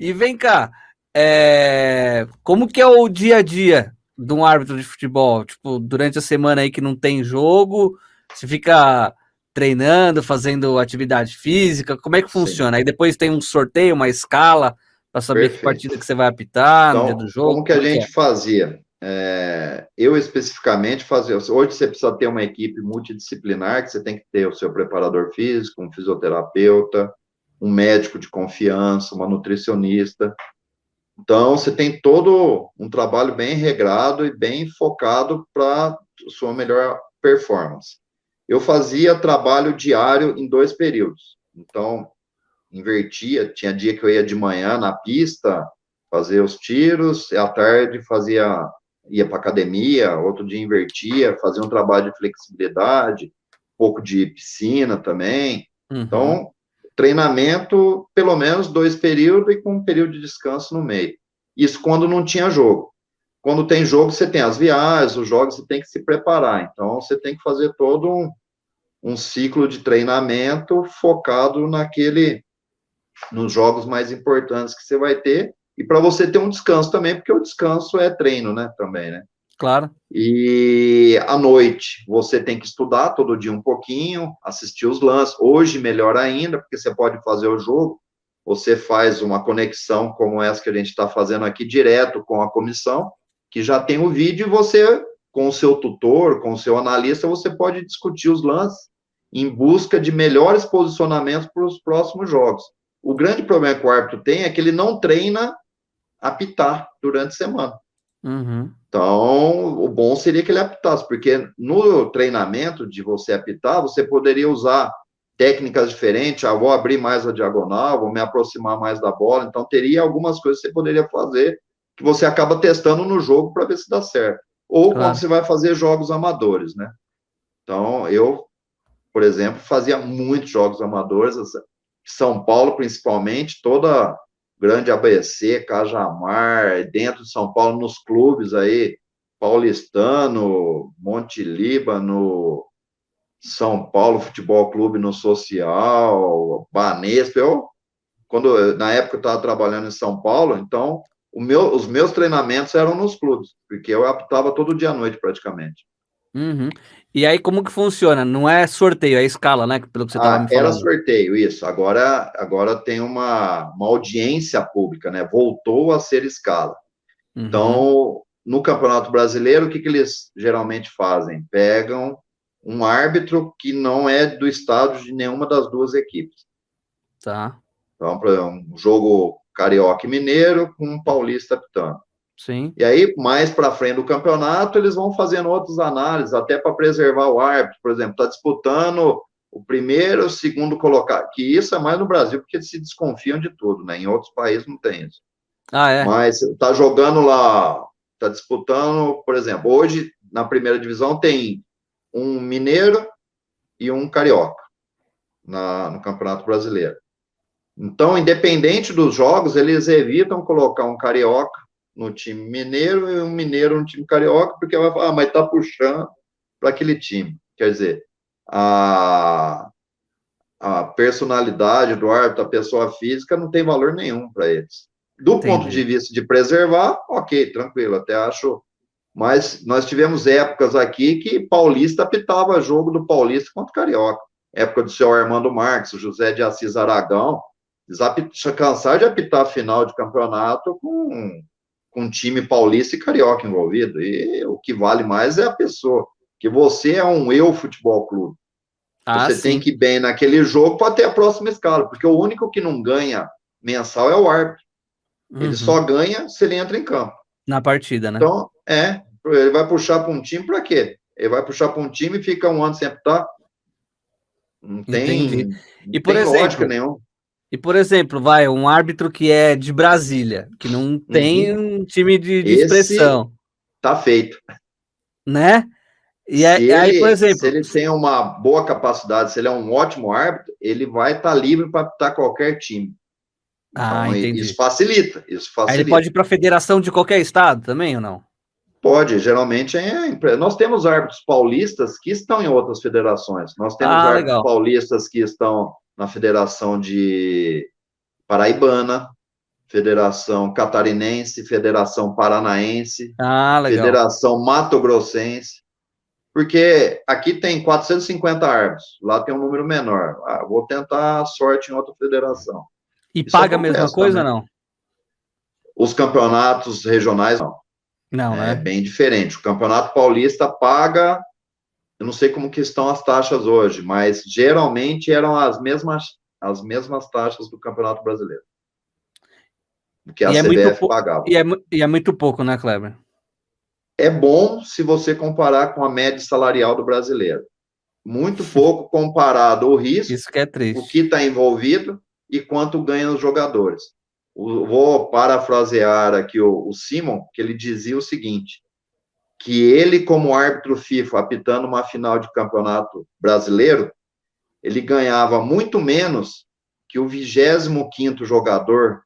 E vem cá, como que é o dia a dia de um árbitro de futebol? Tipo, durante a semana aí que não tem jogo, você fica treinando, fazendo atividade física, como é que Sim, funciona? Aí depois tem um sorteio, uma escala, para saber que perfeito. partida que você vai apitar no dia do Então, como jogo, que a como é que é? gente fazia? Eu especificamente fazia. Hoje você precisa ter uma equipe multidisciplinar, que você tem que ter o seu preparador físico, um fisioterapeuta, um médico de confiança, uma nutricionista. Então, você tem todo um trabalho bem regrado e bem focado para sua melhor performance. Eu fazia trabalho diário em 2 períodos. Então, invertia, tinha dia que eu ia de manhã na pista, fazer os tiros, e à tarde ia para academia, outro dia invertia, fazia um trabalho de flexibilidade, um pouco de piscina também. Uhum, Então, treinamento, pelo menos 2 períodos e com um período de descanso no meio. Isso quando não tinha jogo. Quando tem jogo, você tem as viagens, os jogos, você tem que se preparar. Então, você tem que fazer todo um ciclo de treinamento focado nos jogos mais importantes que você vai ter, e para você ter um descanso também, porque o descanso é treino, né, também, né? claro. E à noite, você tem que estudar todo dia um pouquinho, assistir os lances. Hoje, melhor ainda, porque você pode fazer o jogo, você faz uma conexão como essa que a gente está fazendo aqui, direto com a comissão, que já tem o vídeo, e você, com o seu tutor, com o seu analista, você pode discutir os lances em busca de melhores posicionamentos para os próximos jogos. O grande problema que o árbitro tem é que ele não treina apitar durante a semana. Uhum, Então, o bom seria que ele apitasse, porque no treinamento de você apitar, você poderia usar técnicas diferentes. Ah, vou abrir mais a diagonal, vou me aproximar mais da bola. Então, teria algumas coisas que você poderia fazer que você acaba testando no jogo para ver se dá certo. Ou quando claro. você vai fazer jogos amadores, né? Então, eu, por exemplo, fazia muitos jogos amadores, São Paulo, principalmente, toda grande ABC, Cajamar, dentro de São Paulo, nos clubes aí, Paulistano, Monte Líbano, São Paulo Futebol Clube no Social, Banespa. Na época eu estava trabalhando em São Paulo, então os meus treinamentos eram nos clubes, porque eu apitava todo dia à noite praticamente. Uhum. E aí, como que funciona? Não é sorteio, é escala, né? Pelo que você estava me Era falando. sorteio, isso. Agora tem uma audiência pública, né? Voltou a ser escala. Uhum. Então, no Campeonato Brasileiro, o que eles geralmente fazem? Pegam um árbitro que não é do estado de nenhuma das duas equipes. Tá. Então, por exemplo, um jogo carioca e mineiro com um paulista apitando. Sim. E aí, mais para frente do campeonato, eles vão fazendo outras análises, até para preservar o árbitro. Por exemplo, está disputando o primeiro, o segundo colocado, que isso é mais no Brasil, porque eles se desconfiam de tudo, né? Em outros países não tem isso. Ah, é? Mas está jogando lá, está disputando, por exemplo, hoje na primeira divisão tem um mineiro e um carioca no Campeonato Brasileiro. Então, independente dos jogos, eles evitam colocar um carioca no time mineiro e um mineiro no time carioca, porque vai falar, mas tá puxando para aquele time. Quer dizer, a, a personalidade do árbitro, a pessoa física, não tem valor nenhum para eles. Do ponto de Entendi. vista de preservar, ok, tranquilo, até acho. Mas nós tivemos épocas aqui que Paulista apitava jogo do Paulista contra o Carioca. Época do seu Armando Marques, o José de Assis Aragão. Eles cansaram de apitar a final de campeonato com time paulista e carioca envolvido. E o que vale mais é a pessoa. Que você é um eu futebol clube. Ah, Você tem sim. que ir bem naquele jogo para ter a próxima escala, porque o único que não ganha mensal é o árbitro. Ele só Uhum. ganha se ele entra em campo. Na partida, né? Então, ele vai puxar para um time para quê? Ele vai puxar para um time e fica um ano sem apitar? Não Entendi. tem, não E por tem lógica exemplo, nenhuma. vai, um árbitro que é de Brasília, que não tem Uhum. um time de Esse expressão, tá feito. né? E Se aí, por ele, se exemplo, ele tem uma boa capacidade, se ele é um ótimo árbitro, ele vai estar livre para apitar qualquer time. Então, isso entendi. facilita, isso Aí ele pode facilita. ir para a federação de qualquer estado também ou não? Pode, geralmente nós temos árbitros paulistas que estão em outras federações. Nós temos Ah, árbitros legal. paulistas que estão na Federação de Paraibana, Federação Catarinense, Federação Paranaense, legal. Federação Mato Grossense, porque aqui tem 450 árbitros, lá tem um número menor. Vou tentar a sorte em outra federação. E isso paga a mesma coisa ou não? Os campeonatos regionais, não. Não, né? É bem diferente. O Campeonato Paulista paga, eu não sei como que estão as taxas hoje, mas geralmente eram as mesmas taxas do Campeonato Brasileiro. Que a CBF pagava. E é muito pouco, né, Kleber? É bom se você comparar com a média salarial do brasileiro. Muito pouco comparado ao risco, isso que é triste, o que está envolvido e quanto ganham os jogadores. Vou parafrasear aqui o Simon, que ele dizia o seguinte, que ele, como árbitro FIFA, apitando uma final de campeonato brasileiro, ele ganhava muito menos que o 25º jogador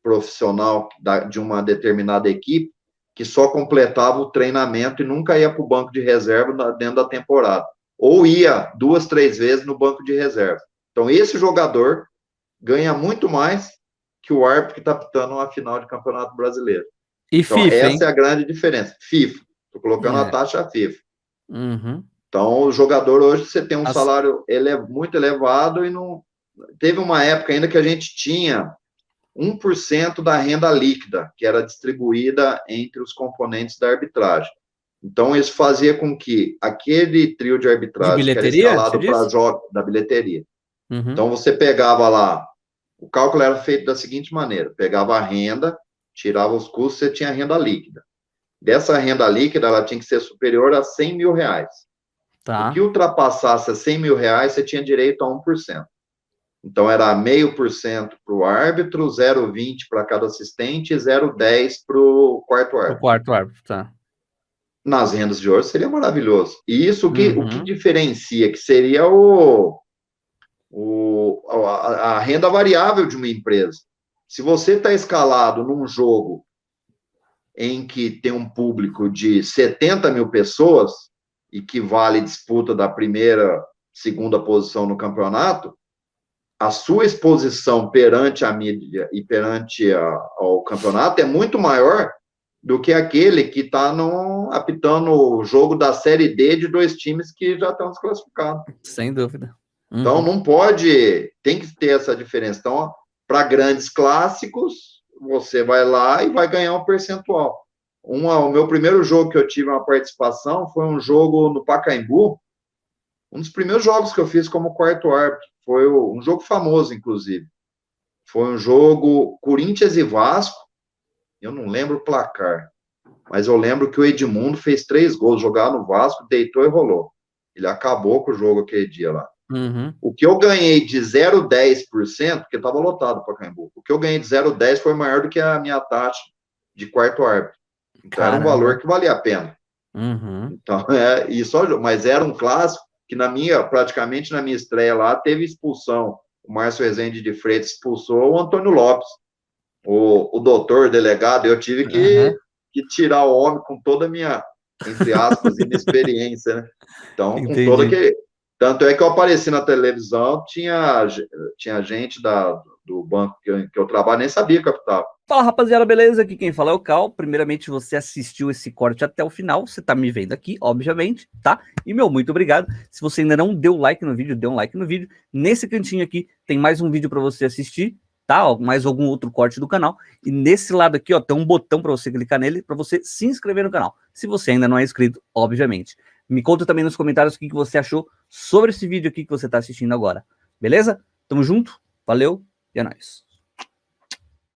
profissional de uma determinada equipe, que só completava o treinamento e nunca ia para o banco de reserva dentro da temporada. Ou ia 2, 3 vezes no banco de reserva. Então, esse jogador ganha muito mais que o árbitro que está apitando uma final de campeonato brasileiro. E então, FIFA, essa é a grande diferença. FIFA. Estou colocando a taxa FIFA. Uhum. Então, o jogador hoje, você tem um salário muito elevado e não... Teve uma época ainda que a gente tinha 1% da renda líquida, que era distribuída entre os componentes da arbitragem. Então, isso fazia com que aquele trio de arbitragem que era escalado para jogos da bilheteria. Uhum. Então, você pegava lá, o cálculo era feito da seguinte maneira, pegava a renda, tirava os custos, você tinha a renda líquida. Dessa renda líquida, ela tinha que ser superior a 100 mil reais. Tá. O que ultrapassasse a 100 mil reais, você tinha direito a 1%. Então, era 0,5% para o árbitro, 0,20% para cada assistente e 0,10% para o quarto árbitro. O quarto árbitro, tá. Nas rendas de hoje seria maravilhoso. E isso o que diferencia, que seria a renda variável de uma empresa. Se você está escalado num jogo em que tem um público de 70 mil pessoas e que vale disputa da primeira, segunda posição no campeonato, a sua exposição perante a mídia e perante ao campeonato é muito maior do que aquele que está apitando o jogo da Série D de 2 times que já estão desclassificados. Sem dúvida. Então, não pode... Tem que ter essa diferença. Então, para grandes clássicos, você vai lá e vai ganhar um percentual. O meu primeiro jogo que eu tive uma participação foi um jogo no Pacaembu, um dos primeiros jogos que eu fiz como quarto árbitro. Foi um jogo famoso, inclusive. Foi um jogo Corinthians e Vasco. Eu não lembro o placar, mas eu lembro que o Edmundo fez 3 gols, jogava no Vasco, deitou e rolou. Ele acabou com o jogo aquele dia lá. O que eu ganhei de 0,10%, porque estava lotado o Pacaembu, o que eu ganhei de 0,10% foi maior do que a minha taxa de quarto árbitro. Então, era um valor que valia a pena. Então, mas era um clássico que praticamente na minha estreia lá, teve expulsão. O Márcio Rezende de Freitas expulsou o Antônio Lopes. O doutor, delegado, eu tive que tirar o homem com toda a minha, entre aspas, inexperiência, né? Então, com toda que... Tanto é que eu apareci na televisão, tinha gente do banco que eu trabalho, nem sabia que eu estava. Fala, rapaziada, beleza? Aqui quem fala é o Cal. Primeiramente, você assistiu esse corte até o final, você tá me vendo aqui, obviamente, tá? E, muito obrigado. Se você ainda não deu like no vídeo, dê um like no vídeo. Nesse cantinho aqui, tem mais um vídeo para você assistir, tá? Mais algum outro corte do canal. E nesse lado aqui, ó, tem um botão para você clicar nele, para você se inscrever no canal. Se você ainda não é inscrito, obviamente. Me conta também nos comentários o que você achou sobre esse vídeo aqui que você tá assistindo agora. Beleza? Tamo junto, valeu e é nóis.